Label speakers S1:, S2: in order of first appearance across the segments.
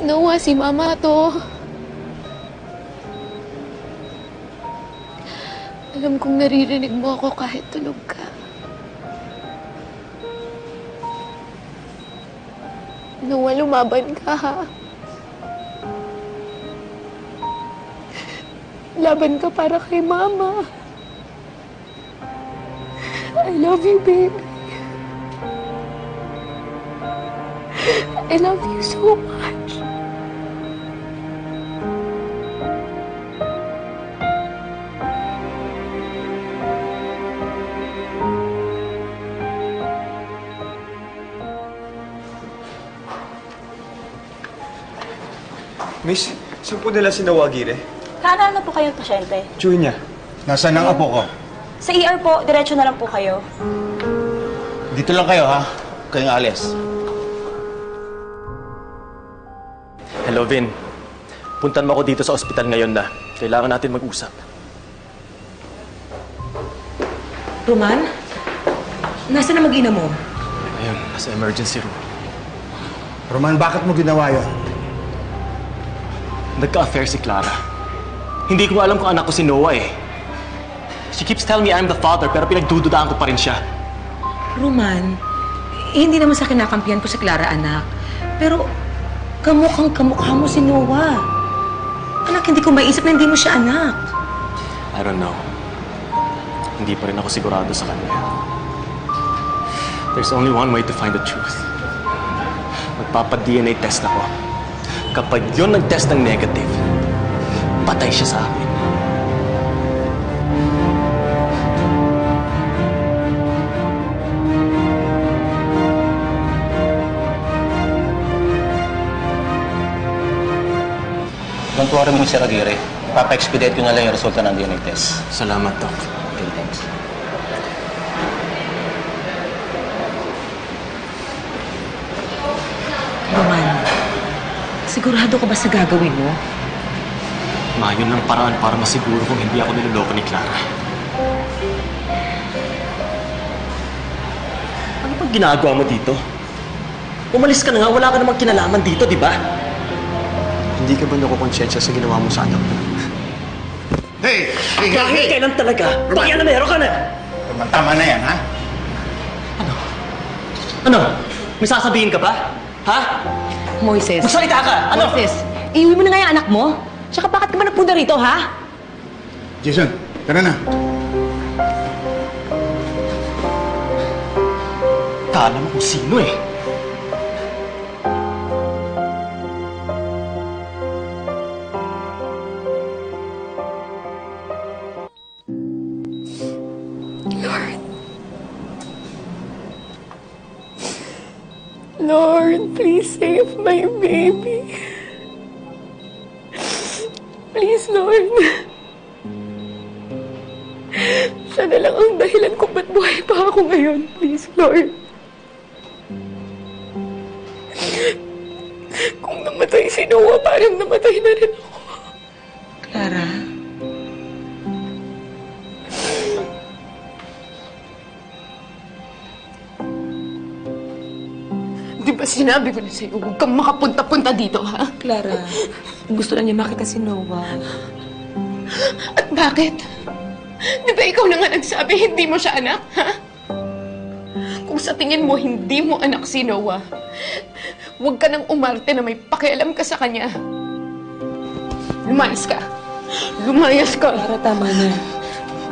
S1: Nawa si Mama to. Alam kong naririnig mo ako kahit tulog ka. Nawa, lumaban ka, ha? Laban ka para kay Mama. I love you, baby. I love you so much.
S2: Miss, saan po nila si Nawa Aguirre?
S3: Kaano na po kayong pasyente?
S2: Tsuhin niya.
S4: Nasaan ang apo ko?
S3: Sa ER po, diretso na lang po kayo.
S4: Dito lang kayo, ha? Kayong alis.
S5: Hello, Vin. Puntan mo ako dito sa ospital ngayon na. Kailangan natin mag-usap.
S6: Roman? Nasaan na mag-ina mo?
S5: Ayun, nasa emergency room.
S4: Roman, bakit mo ginawa yun?
S5: Nagka-affair si Clara. Hindi ko alam kung anak ko si Noah eh. She keeps telling me I'm the father pero pinagdududaan ko pa rin siya.
S6: Roman, hindi naman sa kinakampihan ko si Clara, anak. Pero kamukhang kamukha mo si Noah. Anak, hindi ko maisip na hindi mo siya anak.
S5: I don't know. Hindi pa rin ako sigurado sa kanya. There's only one way to find the truth. Magpapa-DNA test ako. Kapag yun nag-test ng negative, patay siya sa akin.
S4: Don't worry, Mr. Aguirre. Papa-expedite ko na lang yung resulta ng DNA test.
S5: Salamat, Doc.
S4: Okay, thanks.
S6: Roman, sigurado ka ba sa gagawin mo?
S5: Mayon ng paraan para masiguro kung hindi ako niloloko ni Clara. Ano pag ginagawa mo dito? Umalis ka na nga, wala ka namang kinalaman dito, di ba? Hindi ka ba nakukonsensya sa ginawa mo sa anak mo?
S4: Hey!
S5: Kahit kailan talaga, bakit na meron ka na?
S4: Tama na yan, ha?
S5: Ano? May sasabihin ka ba? Ha?
S6: Moises.
S5: Magsalita ka! Ano?
S6: Moises, iuwi mo na nga yung anak mo. Tsaka bakit ka ba nagpunta rito, ha?
S4: Jason, tara na.
S5: Kala mo kung sino eh.
S1: Lord, please save my baby. Please, Lord. Siya na lang ang dahilan kung ba't buhay pa ako ngayon. Please, Lord. Kung namatay si Noah, parang namatay na rin ako.
S6: Clara?
S1: Di ba sinabi ko na sa'yo, huwag kang makapunta-punta dito, ha?
S6: Clara, gusto na niya makita si Noah.
S1: At bakit? Di ba ikaw na nga nagsabi hindi mo siya anak, ha? Kung sa tingin mo hindi mo anak si Noah, huwag ka nang umarte na may pakialam ka sa kanya. Lumayas ka. Lumayas ka.
S6: Clara, tama na.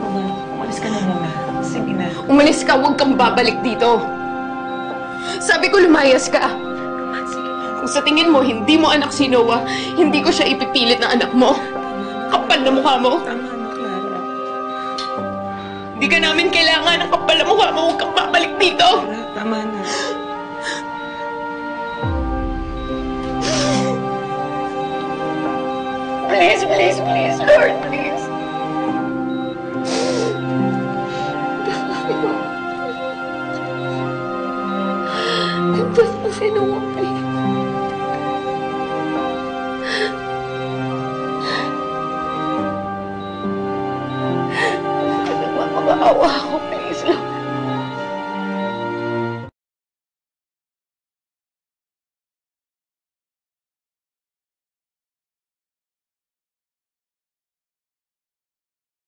S6: Roman, umalis ka na mama. Sige na.
S1: Umalis ka, huwag kang babalik dito. Sabi ko lumayas ka.
S6: Roman, sige.
S1: Kung sa tingin mo hindi mo anak si Noah, hindi ko siya ipipilit na anak mo. Kapal na mukha mo.
S6: Tama na, Clara.
S1: Hindi ka namin kailangan ng kapal na mukha mo. Huwag kang babalik dito.
S6: Clara, tama na.
S1: Please, please, please, Lord, please. Tapos na si Noah.